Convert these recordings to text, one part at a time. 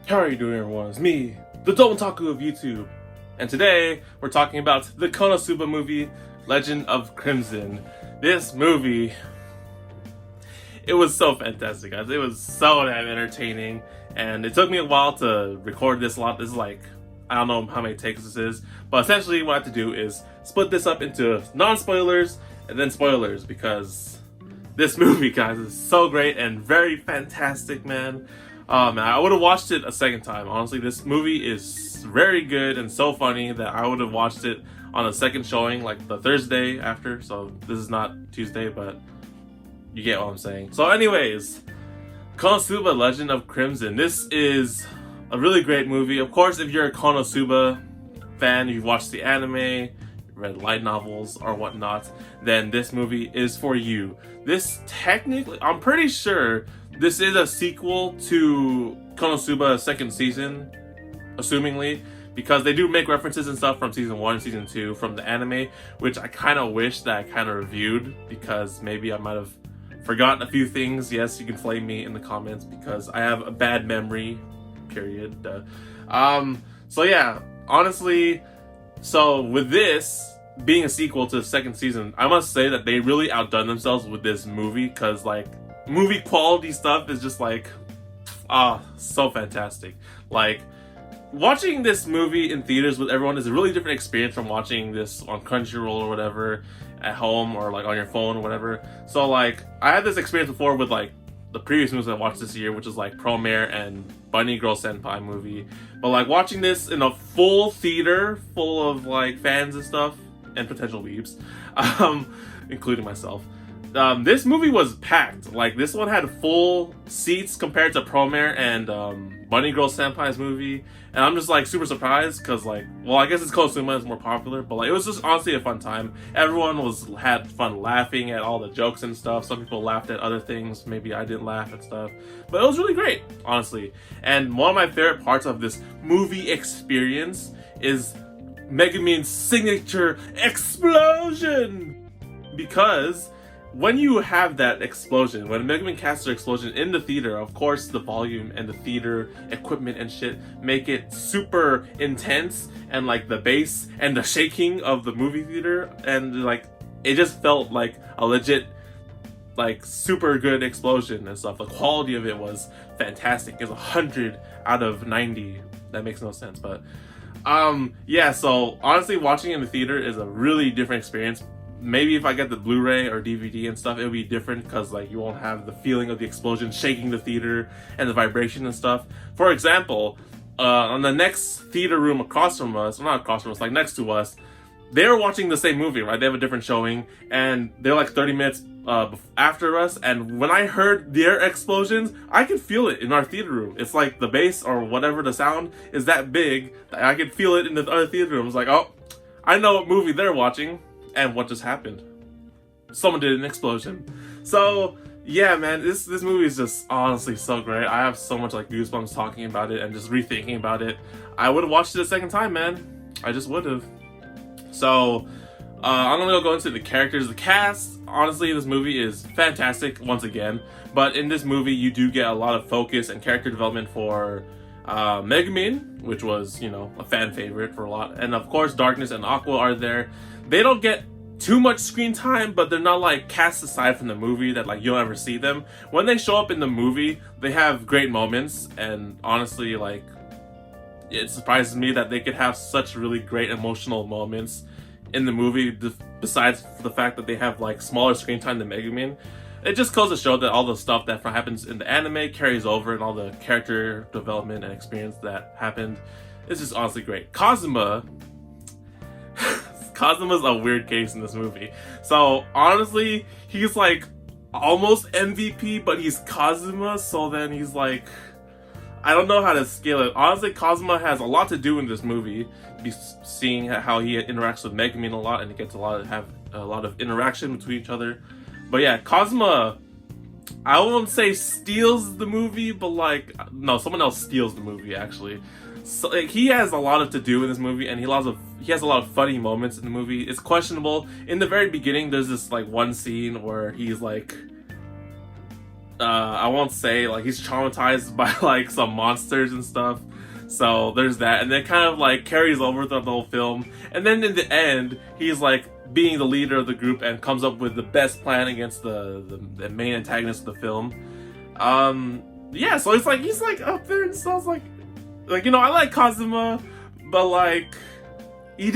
How are you doing, everyone? It's me, the TheDomotaku of YouTube, and today we're talking about the Konosuba movie, Legend of Crimson. This movie, it was so fantastic, guys. It was so damn entertaining, and it took me a while to record this lot. This is like, I don't know how many takes this is, but essentially what I have to do is split this up into non-spoilers and then spoilers, because this movie, guys, is so great and very fantastic, man. Man, I would have watched it a second time. Honestly, this movie is very good and so funny that I would have watched it on a second showing, like the Thursday after. So this is not Tuesday, but you get what I'm saying. So anyways, Konosuba Legend of Crimson. This is a really great movie. Of course, if you're a Konosuba fan, you've watched the anime, read light novels or whatnot, then this movie is for you. This technically, I'm pretty sure this is a sequel to Konosuba's second season, assumingly, because they do make references and stuff from season 1 and season 2 from the anime, which I kind of wish that I kind of reviewed, because maybe I might have forgotten a few things. Yes, you can flame me in the comments because I have a bad memory, period. So yeah, honestly, so with this being a sequel to the second season, I must say that they really outdone themselves with this movie, because like movie quality stuff is just like so fantastic. Like, watching this movie in theaters with everyone is a really different experience from watching this on Crunchyroll or whatever at home, or like on your phone or whatever. So like, I had this experience before with like the previous movies I watched this year, which is like Promare and Bunny Girl Senpai movie. But like, watching this in a full theater full of like fans and stuff and potential weebs, including myself, this movie was packed. Like, this one had full seats compared to Promare and Bunny Girl Senpai's movie, and I'm just like super surprised because, like, well, I guess it's Konosuba is more popular, but like, it was just honestly a fun time. Everyone had fun laughing at all the jokes and stuff. Some people laughed at other things, maybe I didn't laugh at stuff, but it was really great, honestly. And one of my favorite parts of this movie experience is Megumin's signature explosion, because when you have that explosion, when Megumin casts her explosion in the theater, of course the volume and the theater equipment and shit make it super intense, and like the bass and the shaking of the movie theater, and like it just felt like a legit, like, super good explosion and stuff. The quality of it was fantastic. It was 100 out of 90. That makes no sense, but yeah, so honestly, watching it in the theater is a really different experience. Maybe if I get the Blu-ray or DVD and stuff, it'll be different, because like you won't have the feeling of the explosion shaking the theater and the vibration and stuff. For example, on the next theater room across from us, well, not across from us, like next to us, they're watching the same movie, right? They have a different showing, and they're like 30 minutes after us, and when I heard their explosions, I could feel it in our theater room. It's like the bass or whatever, the sound is that big that I could feel it in the other theater room. It's like, oh, I know what movie they're watching. And what just happened? Someone did an explosion. So yeah, man, this movie is just honestly so great. I have so much like goosebumps talking about it and just rethinking about it. I would have watched it a second time, man. I just would have. So I'm gonna go into the characters. The cast, honestly, this movie is fantastic once again. But in this movie, you do get a lot of focus and character development for Megumin, which was, you know, a fan favorite for a lot. And of course, Darkness and Aqua are there. They don't get too much screen time, but they're not like cast aside from the movie that like you'll ever see them. When they show up in the movie, they have great moments, and honestly, like, it surprises me that they could have such really great emotional moments in the movie, besides the fact that they have like smaller screen time than Megumin. It just goes to show that all the stuff that happens in the anime carries over, and all the character development and experience that happened. It's just honestly great. Kozma's a weird case in this movie. So honestly, he's like almost MVP, but he's Kozma, so then he's like, I don't know how to scale it. Honestly, Kozma has a lot to do in this movie, seeing how he interacts with Megumin a lot, and he gets have a lot of interaction between each other. But yeah, Kozma, I won't say steals the movie, but like, no, someone else steals the movie actually. So like, he has a lot to do in this movie, and he has a lot of funny moments in the movie. It's questionable. In the very beginning, there's this like one scene where he's like I won't say like he's traumatized by like some monsters and stuff. So there's that, and then kind of like carries over throughout the whole film. And then in the end, he's like being the leader of the group and comes up with the best plan against the main antagonist of the film. Yeah, so it's like he's like up there and stuff. Like you know, I like Kozma, but like he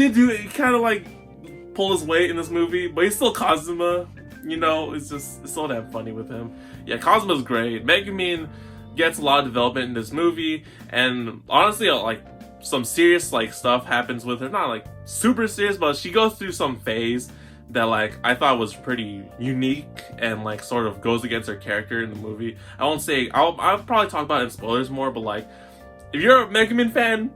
kind of like pull his weight in this movie, but he's still Kozma. You know, it's so damn funny with him. Yeah, Kozma's great. Megumin gets a lot of development in this movie, and honestly, like some serious like stuff happens with her. Not like super serious, but she goes through some phase that like I thought was pretty unique and like sort of goes against her character in the movie. I won't say I'll probably talk about it in spoilers more, but like if you're a Megumin fan,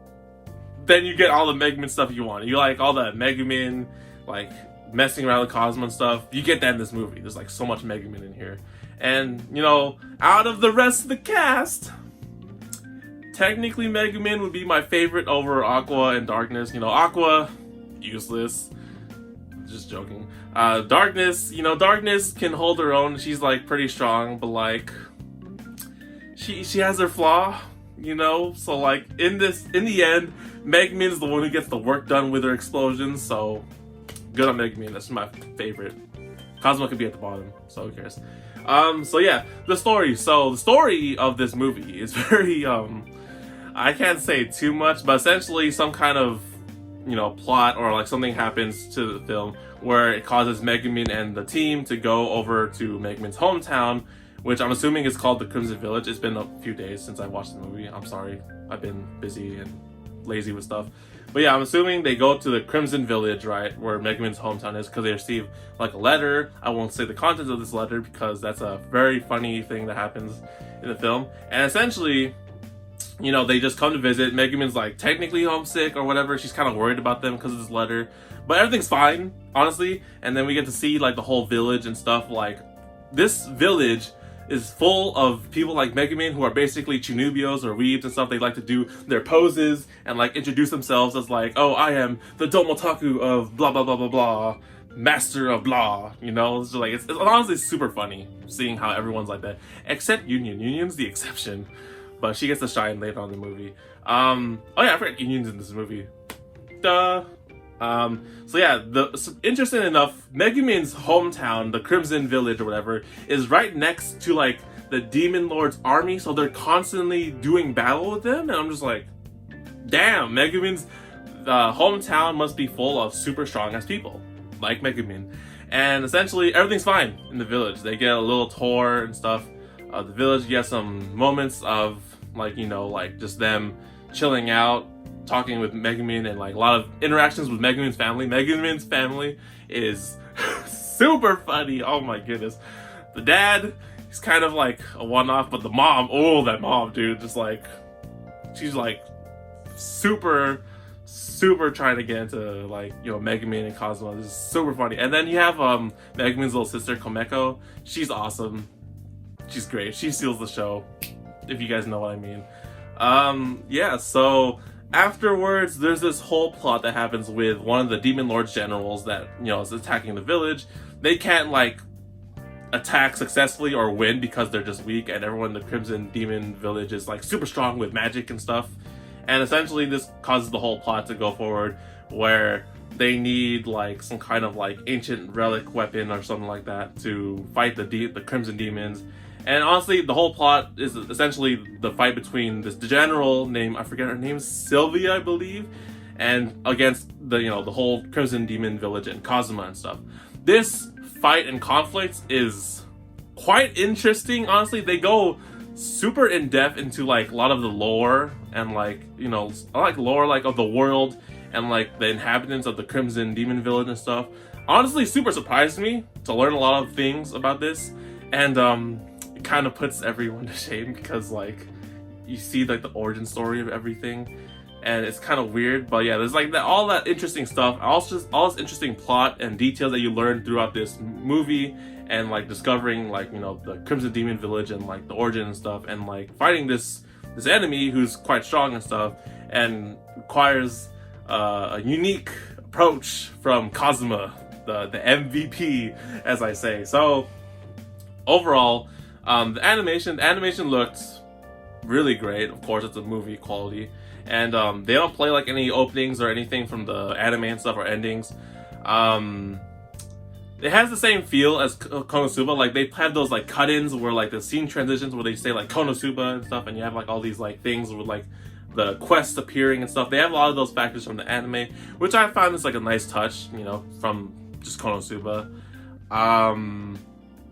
then you get all the Megumin stuff you want. You like all the Megumin like messing around with Kozma and stuff. You get that in this movie. There's like so much Megumin in here. And, you know, out of the rest of the cast, technically Megumin would be my favorite over Aqua and Darkness. You know, Aqua, useless. Just joking. Darkness, you know, Darkness can hold her own. She's like pretty strong, but like she has her flaw, you know? So like in the end, Megumin's the one who gets the work done with her explosions, so good on Megumin. That's my favorite. Kozma could be at the bottom, so who cares? So yeah, the story. So the story of this movie is very, I can't say too much, but essentially some kind of, you know, plot or like something happens to the film where it causes Megumin and the team to go over to Megumin's hometown, which I'm assuming is called the Crimson Village. It's been a few days since I watched the movie. I'm sorry. I've been busy and lazy with stuff. But yeah, I'm assuming they go to the Crimson Village, right, where Megumin's hometown is, because they receive like a letter. I won't say the contents of this letter because that's a very funny thing that happens in the film. And essentially, you know, they just come to visit. Megumin's like technically homesick or whatever. She's kind of worried about them because of this letter, but everything's fine, honestly. And then we get to see like the whole village and stuff. Like this village is full of people like Megumin who are basically Chinubios or weebs and stuff. They like to do their poses and like introduce themselves as like, oh, I am the Domotaku of blah blah blah blah blah, master of blah. You know, it's just like it's honestly super funny seeing how everyone's like that, except Union. Union's the exception, but she gets to shine later on in the movie. Oh yeah, I forgot Union's in this movie. Duh. So yeah, interesting enough, Megumin's hometown, the Crimson Village or whatever, is right next to like the Demon Lord's army, so they're constantly doing battle with them, and I'm just like, damn, Megumin's hometown must be full of super strong ass people, like Megumin. And essentially, everything's fine in the village. They get a little tour and stuff of the village. You get some moments of like, you know, like just them chilling out, talking with Megumin, and like a lot of interactions with Megumin's family. Megumin's family is super funny. Oh my goodness. The dad, he's kind of like a one-off, but the mom, oh, that mom, dude, just like, she's like super trying to get into like, you know, Megumin and Kozma. This is super funny. And then you have Megumin's little sister, Komeko. She's awesome. She's great. She steals the show, if you guys know what I mean. Yeah, so afterwards, there's this whole plot that happens with one of the Demon Lord's generals that, you know, is attacking the village. They can't, like, attack successfully or win because they're just weak, and everyone in the Crimson Demon Village is, like, super strong with magic and stuff. And essentially, this causes the whole plot to go forward, where they need, like, some kind of, like, ancient relic weapon or something like that to fight the Crimson Demons. And honestly, the whole plot is essentially the fight between this general named, I forget her name, Sylvia, I believe, and against the, you know, the whole Crimson Demon Village and Kozma and stuff. This fight and conflict is quite interesting, honestly. They go super in-depth into, like, a lot of the lore and, like, you know, I like lore, like, of the world and, like, the inhabitants of the Crimson Demon Village and stuff. Honestly, super surprised me to learn a lot of things about this. And, it kind of puts everyone to shame because, like, you see, like, the origin story of everything, and it's kind of weird. But yeah, there's like all that interesting stuff, also all this interesting plot and details that you learn throughout this movie, and like discovering, like, you know, the Crimson Demon Village and like the origin and stuff, and like fighting this enemy who's quite strong and stuff, and requires a unique approach from Kozma, the MVP, as I say. So overall, The animation looked really great. Of course, it's a movie quality, and they don't play like any openings or anything from the anime and stuff or endings. It has the same feel as Konosuba. Like they have those like cut-ins where like the scene transitions where they say like Konosuba and stuff, and you have like all these like things with like the quests appearing and stuff. They have a lot of those factors from the anime, which I found is like a nice touch, you know, from just Konosuba.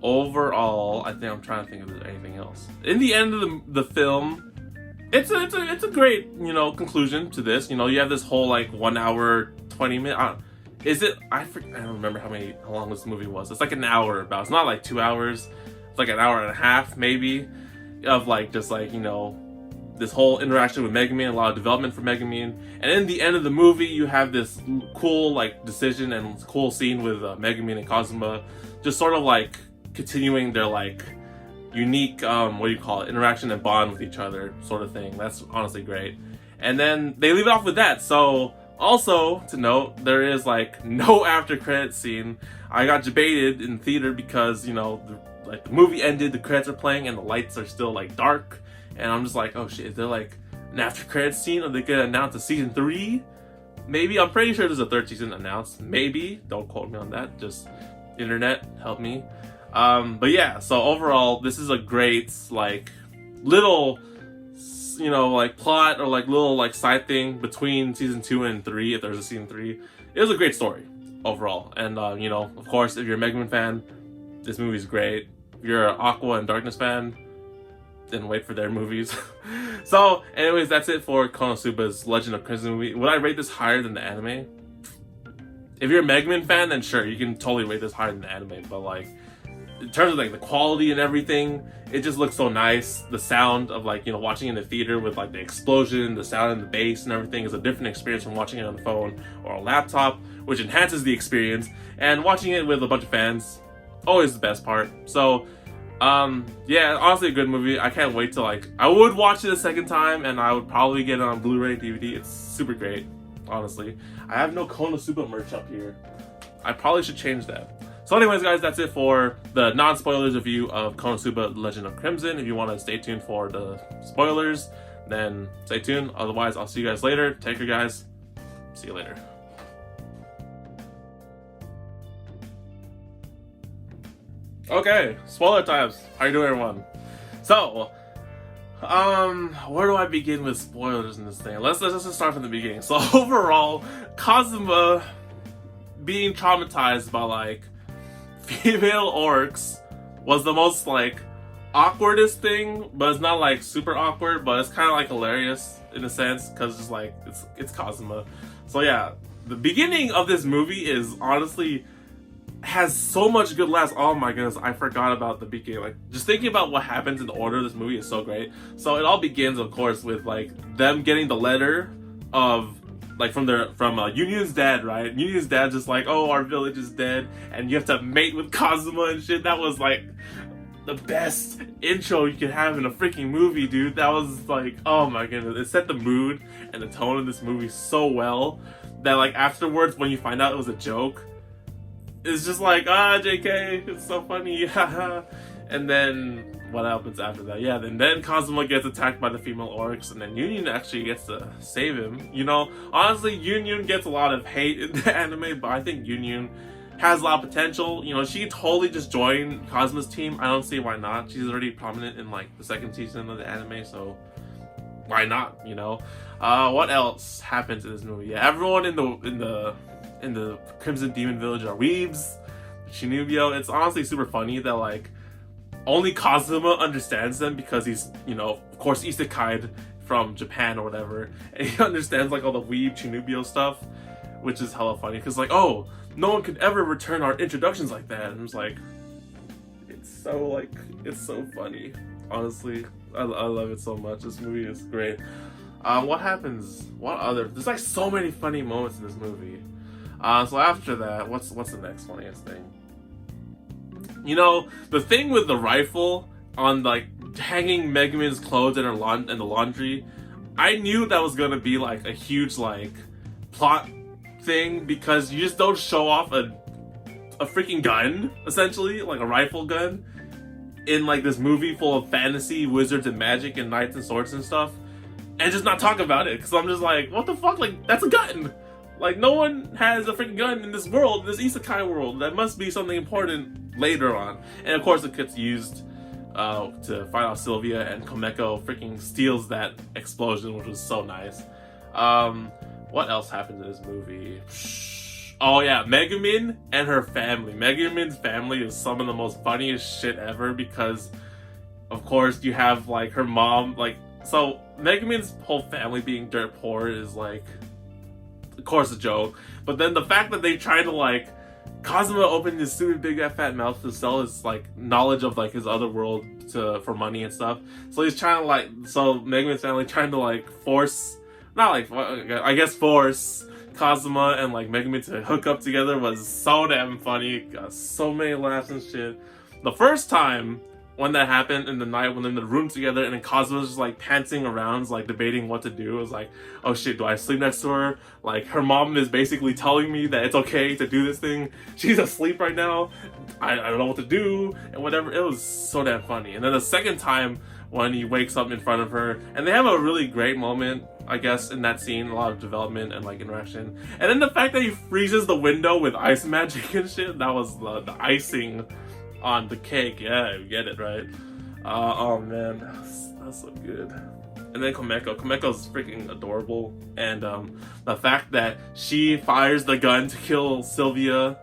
Overall, I think I'm trying to think if there's anything else. In the end of the film, it's a great, you know, conclusion to this. You know, you have this whole like 1 hour 20-minute. Is it? I don't remember how long this movie was. It's like an hour about. It's not like 2 hours. It's like an hour and a half maybe, of like just like, you know, this whole interaction with Megumin, a lot of development for Megumin, and in the end of the movie, you have this cool like decision and cool scene with Megumin and Kozma, just sort of like continuing their like unique interaction and bond with each other sort of thing. That's honestly great. And then they leave it off with that. So also to note, there is like no after credits scene. I got debated in theater because, you know, the movie ended, the credits are playing, and the lights are still like dark. And I'm just like, oh shit, is there like an after credits scene? Are they gonna announce a season 3? Maybe. I'm pretty sure there's a 3rd season announced. Maybe. Don't quote me on that. Just internet, help me. But yeah, so overall, this is a great like little, you know, like plot or like little like side thing between season 2 and 3, if there's a season 3. It was a great story overall. And you know, of course, if you're a Megumin fan, this movie's great. If you're an Aqua and Darkness fan, then wait for their movies. So anyways, that's it for Konosuba's Legend of Crimson movie. Would I rate this higher than the anime? If you're a Megumin fan, then sure, you can totally rate this higher than the anime. But like, in terms of like the quality and everything, it just looks so nice. The sound of like, you know, watching in the theater with like the explosion, the sound and the bass and everything is a different experience from watching it on the phone or a laptop, which enhances the experience. And watching it with a bunch of fans, always the best part. So yeah, honestly a good movie. I can't wait to like, I would watch it a second time, and I would probably get it on Blu-ray, DVD. It's super great, honestly. I have no Konosuba merch up here. I probably should change that. So anyways, guys, that's it for the non-spoilers review of Konosuba Legend of Crimson. If you want to stay tuned for the spoilers, then stay tuned. Otherwise, I'll see you guys later. Take care, guys. See you later. Okay, spoiler times. How you doing, everyone? So, where do I begin with spoilers in this thing? Let's just start from the beginning. So overall, Kozma being traumatized by like female orcs was the most like awkwardest thing, but it's not like super awkward, but it's kind of like hilarious in a sense because it's like it's Kozma. So yeah, the beginning of this movie is honestly has so much good laughs. Oh my goodness, I forgot about the beginning. Like, just thinking about what happens in the order of this movie is so great. So it all begins, of course, with like them getting the letter of like from Union's dad, right? Union's dad just like, oh, our village is dead, and you have to mate with Kozma and shit. That was like the best intro you could have in a freaking movie, dude. That was like, oh my goodness, it set the mood and the tone of this movie so well that like afterwards, when you find out it was a joke, it's just like, JK, it's so funny. And then what happens after that? Yeah, then Kozma gets attacked by the female orcs, and then Union actually gets to save him. You know, honestly, Union gets a lot of hate in the anime, but I think Union has a lot of potential. You know, she totally just joined Kozma's team. I don't see why not. She's already prominent in like the 2nd season of the anime, so why not? You know, what else happens in this movie? Yeah, everyone in the Crimson Demon Village are weebs, Shinubio. It's honestly super funny that like only Kozma understands them because he's, you know, of course isekai'd from Japan or whatever, and he understands like all the weeb Shinubio stuff, which is hella funny because like, oh, no one could ever return our introductions like that. And it's like, it's so funny. Honestly, I love it so much. This movie is great. What happens? There's like so many funny moments in this movie. So after that, what's the next funniest thing? You know, the thing with the rifle on like hanging Megumin's clothes in the laundry, I knew that was gonna be like a huge like plot thing because you just don't show off a freaking gun, essentially, like a rifle gun, in like this movie full of fantasy, wizards and magic and knights and swords and stuff, and just not talk about it? Because I'm just like, what the fuck? Like, that's a gun. Like, no one has a freaking gun in this world, this isekai world. That must be something important later on. And of course, it gets used to fight off Sylvia, and Komeko freaking steals that explosion, which was so nice. What else happened in this movie? Oh yeah, Megumin and her family. Megumin's family is some of the most funniest shit ever, because of course you have like her mom, like, so Megumin's whole family being dirt poor is like, of course, a joke. But then the fact that they try to like, Kozma opened his stupid big fat mouth to sell his like knowledge of like his other world for money and stuff. So he's trying to like, so Megumin's family trying to like force Kozma and like Megumin to hook up together was so damn funny. Got so many laughs and shit. The first time when that happened in the night when they're in the room together and then Kozma was just like pantsing around, like debating what to do. It was like, oh shit, do I sleep next to her? Like, her mom is basically telling me that it's okay to do this thing. She's asleep right now. I don't know what to do and whatever. It was so damn funny. And then the second time when he wakes up in front of her, and they have a really great moment, I guess, in that scene, a lot of development and like interaction. And then the fact that he freezes the window with ice magic and shit, that was the icing on the cake. Yeah, you get it, right? Oh man, that's so good. And then Komeko's freaking adorable, and the fact that she fires the gun to kill Sylvia,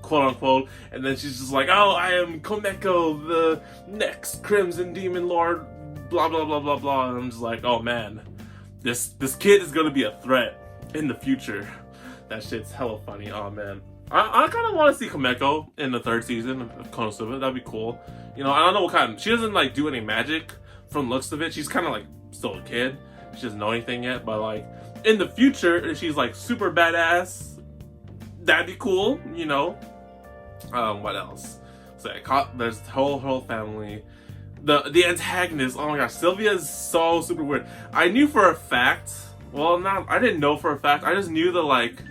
quote unquote, and then she's just like, oh, I am Komeko, the next Crimson Demon Lord, blah blah blah blah blah. And I'm just like, oh man, this kid is gonna be a threat in the future. That shit's hella funny. Oh man, I kind of want to see Komeko in the third season of Konosuba. That'd be cool. You know, I don't know what kind. She doesn't like do any magic from the looks of it. She's kind of like still a kid. She doesn't know anything yet. But like in the future, she's like super badass. That'd be cool. You know. What else? So there's the whole family. The antagonist. Oh my gosh, Sylvia is so super weird. I knew for a fact. Well, I didn't know for a fact. I just knew that like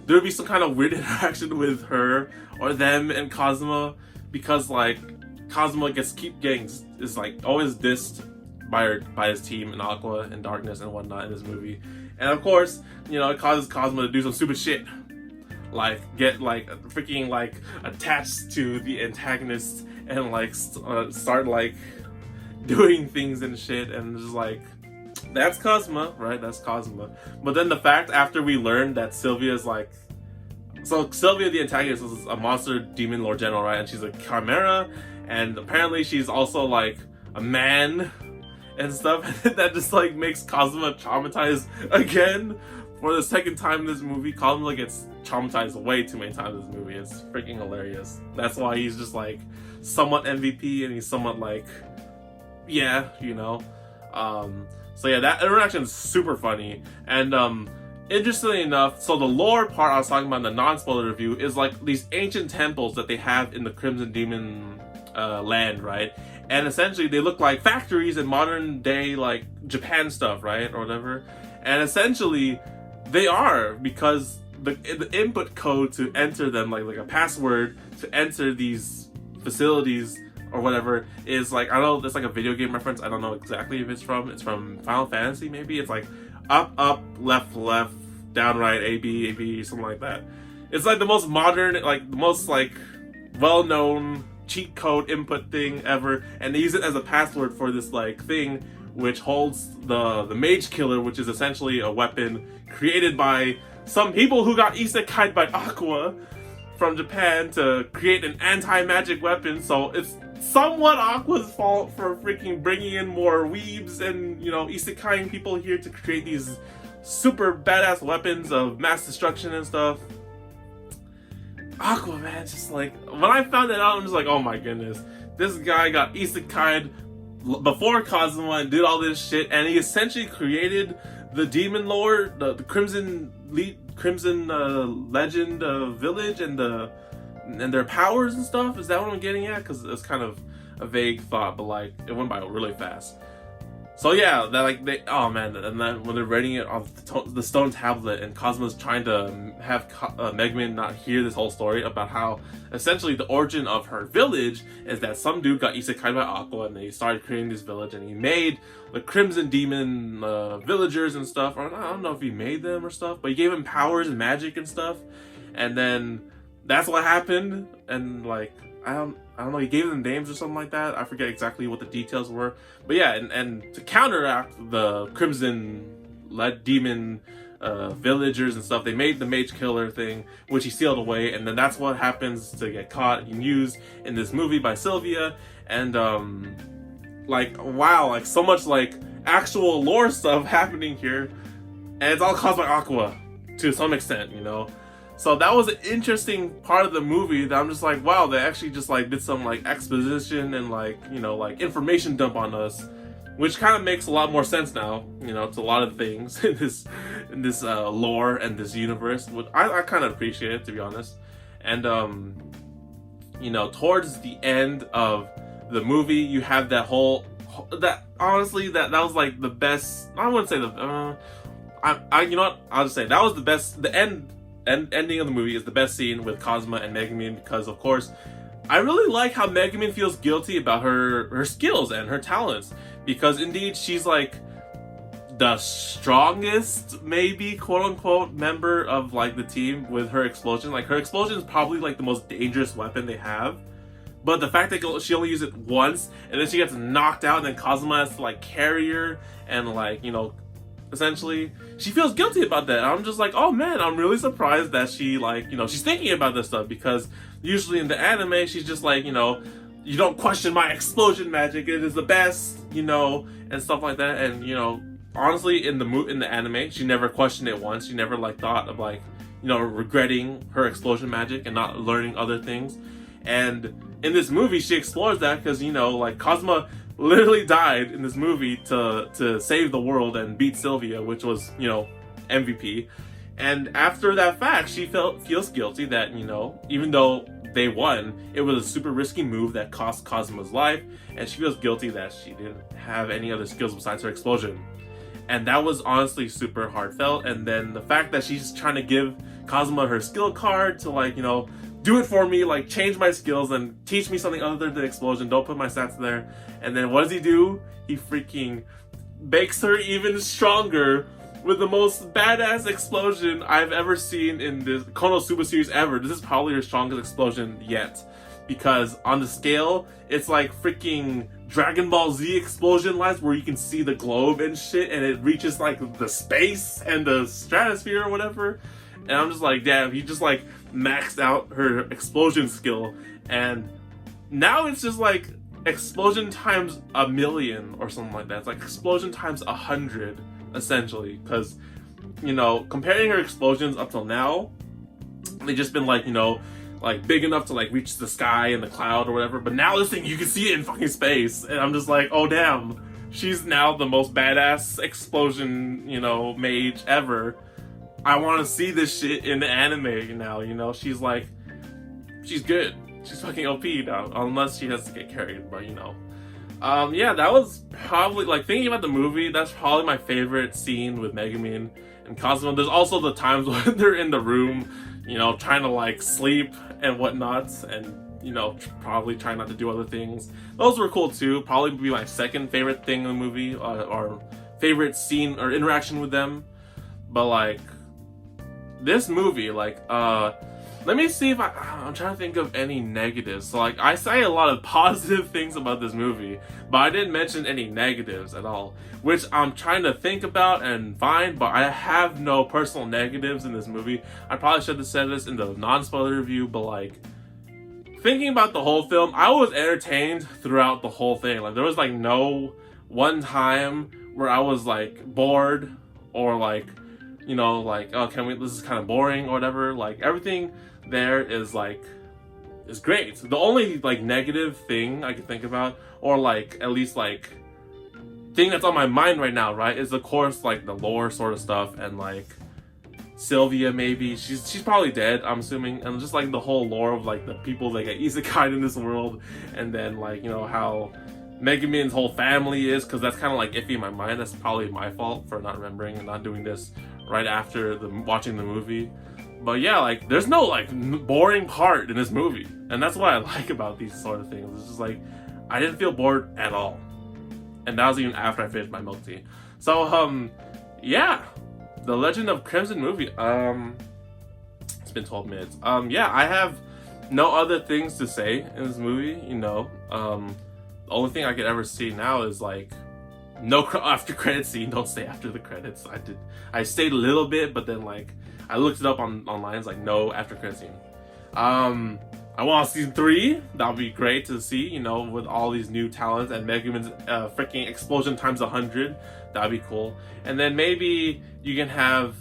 there would be some kind of weird interaction with her or them and Kozma, because like Kozma is like always dissed by his team in Aqua and Darkness and whatnot in this movie. And of course, you know, it causes Kozma to do some stupid shit, like get like freaking like attached to the antagonist and like start like doing things and shit, and just like, that's Kozma, right? That's Kozma. But then the fact after we learned that Sylvia's like, so Sylvia the antagonist is a monster demon lord general, right? And she's a chimera, and apparently she's also like a man and stuff. That just like makes Kozma traumatized again for the second time in this movie. Kozma gets traumatized way too many times in this movie. It's freaking hilarious. That's why he's just like somewhat MVP, and he's somewhat like, yeah, you know. So yeah, that interaction is super funny. And interestingly enough, so the lore part I was talking about in the non-spoiler review is like these ancient temples that they have in the Crimson Demon land, right? And essentially they look like factories in modern day like Japan stuff, right? Or whatever. And essentially they are, because the input code to enter them, like a password to enter these facilities or whatever, is like, I know it's like a video game reference. I don't know exactly if it's from Final Fantasy maybe. It's like up, left, down, right, A, B, something like that. It's like the most modern, like the most like well-known cheat code input thing ever, and they use it as a password for this like thing which holds the Mage Killer, which is essentially a weapon created by some people who got isekai'd by Aqua from Japan to create an anti-magic weapon. So it's somewhat Aqua's fault for freaking bringing in more weebs and, you know, isekai'ing people here to create these super badass weapons of mass destruction and stuff. Aqua, man, just like, when I found that out, I'm just like, oh my goodness, this guy got isekai'd before Kozma and did all this shit, and he essentially created the Demon Lord, the Crimson Legend village and their powers and stuff. Is that what I'm getting at? Because it's kind of a vague thought, but like it went by really fast. So yeah, that like they, oh man, and then when they're writing it on the stone tablet, and Kozma's trying to have Megumin not hear this whole story about how essentially the origin of her village is that some dude got isekai by Aqua, and they started creating this village, and he made the Crimson Demon villagers and stuff. Or I don't know if he made them or stuff, but he gave them powers and magic and stuff, and then that's what happened, and like I don't know, he gave them names or something like that. I forget exactly what the details were. But yeah, and to counteract the Crimson-led demon villagers and stuff, they made the Mage Killer thing, which he sealed away, and then that's what happens to get caught and used in this movie by Sylvia. And like, wow, like so much like actual lore stuff happening here, and it's all caused by Aqua to some extent, you know. So that was an interesting part of the movie that I'm just like, wow, they actually just like did some like exposition and like, you know, like information dump on us, which kind of makes a lot more sense now, you know, to a lot of things in this lore and this universe, which I kind of appreciate it, to be honest. And you know, towards the end of the movie, you have that whole that honestly that was like the best. I wouldn't say the you know what, I'll just say that was the best. The ending of the movie is the best scene with Kozma and Megumin, because of course I really like how Megumin feels guilty about her skills and her talents, because indeed she's like the strongest, maybe quote unquote, member of like the team with her explosion. Like her explosion is probably like the most dangerous weapon they have, but the fact that she only used it once and then she gets knocked out and then Kozma has to like carry her, and like, you know, essentially she feels guilty about that. I'm just like, oh man, I'm really surprised that she, like, you know, she's thinking about this stuff, because usually in the anime she's just like, you know, you don't question my explosion magic, it is the best, you know, and stuff like that. And you know, honestly, in the anime she never questioned it once. She never like thought of like, you know, regretting her explosion magic and not learning other things. And in this movie she explores that, because, you know, like Kozma literally died in this movie to save the world and beat Sylvia, which was, you know, MVP. And after that fact, she feels guilty that, you know, even though they won, it was a super risky move that cost Kozma's life, and she feels guilty that she didn't have any other skills besides her explosion. And that was honestly super heartfelt. And then the fact that she's trying to give Kozma her skill card to, like, you know, do it for me, like change my skills and teach me something other than explosion, don't put my stats there. And then what does he do? He freaking makes her even stronger with the most badass explosion I've ever seen in this Konosuba series ever. This is probably her strongest explosion yet, because on the scale it's like freaking Dragon Ball Z explosion lights, where you can see the globe and shit, and it reaches like the space and the stratosphere or whatever. And I'm just like, damn, he just like maxed out her explosion skill, and now it's just like explosion times 1,000,000 or something like that. It's like explosion times 100 essentially, because, you know, comparing her explosions up till now, they've just been like, you know, like big enough to like reach the sky and the cloud or whatever, but now this thing, you can see it in fucking space. And I'm just like, oh damn, she's now the most badass explosion, you know, mage ever. I want to see this shit in the anime now, you know. She's like, she's good. She's fucking OP now, unless she has to get carried, but you know. Yeah, that was probably, like, thinking about the movie, that's probably my favorite scene with Megumin and Kozma. There's also the times when they're in the room, you know, trying to like sleep and whatnot, and, you know, probably trying not to do other things. Those were cool too. Probably be my second favorite thing in the movie, or favorite scene or interaction with them. But like, this movie, like, let me see if I'm trying to think of any negatives. So like, I say a lot of positive things about this movie, but I didn't mention any negatives at all, which I'm trying to think about and find, but I have no personal negatives in this movie. I probably should have said this in the non-spoiler review, but like, thinking about the whole film, I was entertained throughout the whole thing. Like, there was like no one time where I was like bored, or like, you know, like, oh, this is kind of boring or whatever. Like, everything there is like, is great. The only like negative thing I could think about, or like at least like thing that's on my mind right now, right, is of course like the lore sort of stuff, and like Sylvia, maybe she's probably dead, I'm assuming, and just like the whole lore of like the people that get isekai in this world, and then like, you know, how Megumin's whole family is, because that's kind of like iffy in my mind. That's probably my fault for not remembering and not doing this right after watching the movie. But yeah, like there's no like boring part in this movie, and that's what I like about these sort of things. It's just like I didn't feel bored at all, and that was even after I finished my milk tea. So yeah, the Legend of Crimson movie. It's been 12 minutes. Yeah, I have no other things to say in this movie. You know, the only thing I could ever see now is like no after credit scene. Don't stay after the credits. I stayed a little bit, but then like I looked it up online. It's like no after credit scene. I want season 3. That would be great to see. You know, with all these new talents and Megumin's freaking explosion times 100. That'd be cool. And then maybe you can have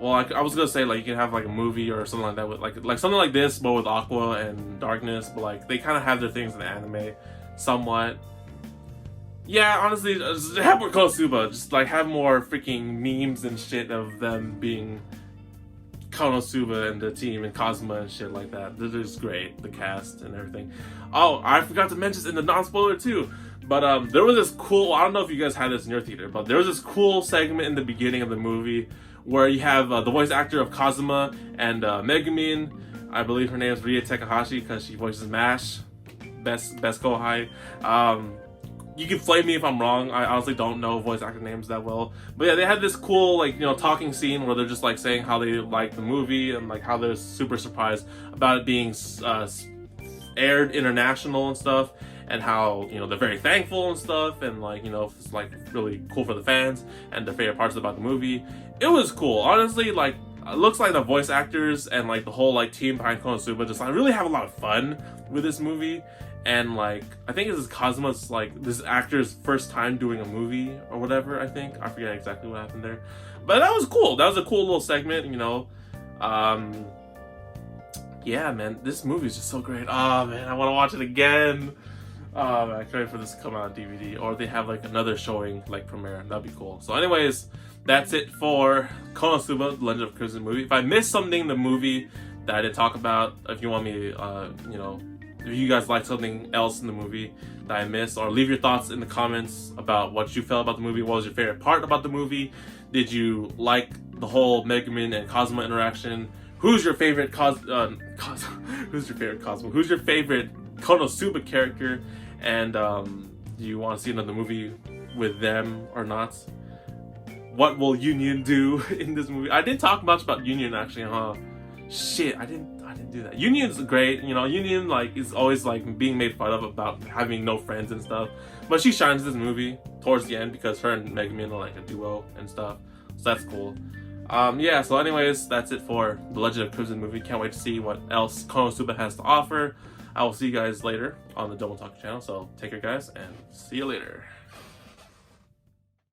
well, I was gonna say like you can have like a movie or something like that with like something like this, but with Aqua and Darkness. But like they kind of have their things in the anime, somewhat. Yeah, honestly, just have more Konosuba. Just like have more freaking memes and shit of them being Konosuba and the team and Kozma and shit like that. This is great, the cast and everything. Oh, I forgot to mention this in the non-spoiler too. But there was this cool. I don't know if you guys had this in your theater, but there was this cool segment in the beginning of the movie where you have the voice actor of Kozma and Megumin. I believe her name is Ria Takahashi because she voices MASH. Best Kohai. You can flame me if I'm wrong. I honestly don't know voice actor names that well. But yeah, they had this cool like, you know, talking scene where they're just like saying how they like the movie and like how they're super surprised about it being aired international and stuff, and how, you know, they're very thankful and stuff, and like, you know, it's like really cool for the fans and their favorite parts about the movie. It was cool, honestly. Like it looks like the voice actors and like the whole like team behind Konosuba just like really have a lot of fun with this movie. And like I think this is Kozma's like this actor's first time doing a movie or whatever. I think I forget exactly what happened there, but that was cool. That was a cool little segment, you know. Yeah, man, this movie is just so great. Oh man, I want to watch it again. Man, I can't wait for this to come out on DVD, or they have like another showing like premiere. That'd be cool. So anyways, that's it for Konosuba, The Legend of Crimson movie. If I missed something in the movie that I didn't talk about, if you want me to, you know, if you guys like something else in the movie that I missed, or leave your thoughts in the comments about what you felt about the movie. What was your favorite part about the movie? Did you like the whole Megumin and Kozma interaction? Who's your favorite who's your favorite Kozma? Who's your favorite Konosuba character? And do you want to see another movie with them or not? What will Union do in this movie? I didn't talk much about Union actually, huh? Shit, I didn't do that. Union's great, you know. Union like is always like being made fun of about having no friends and stuff, but she shines in this movie towards the end because her and Megumin are like a duo and stuff, so that's cool. Yeah, so anyways, that's it for the Legend of Crimson movie. Can't wait to see what else Konosuba has to offer. I will see you guys later on the TheDomotaku channel, so take care guys and see you later.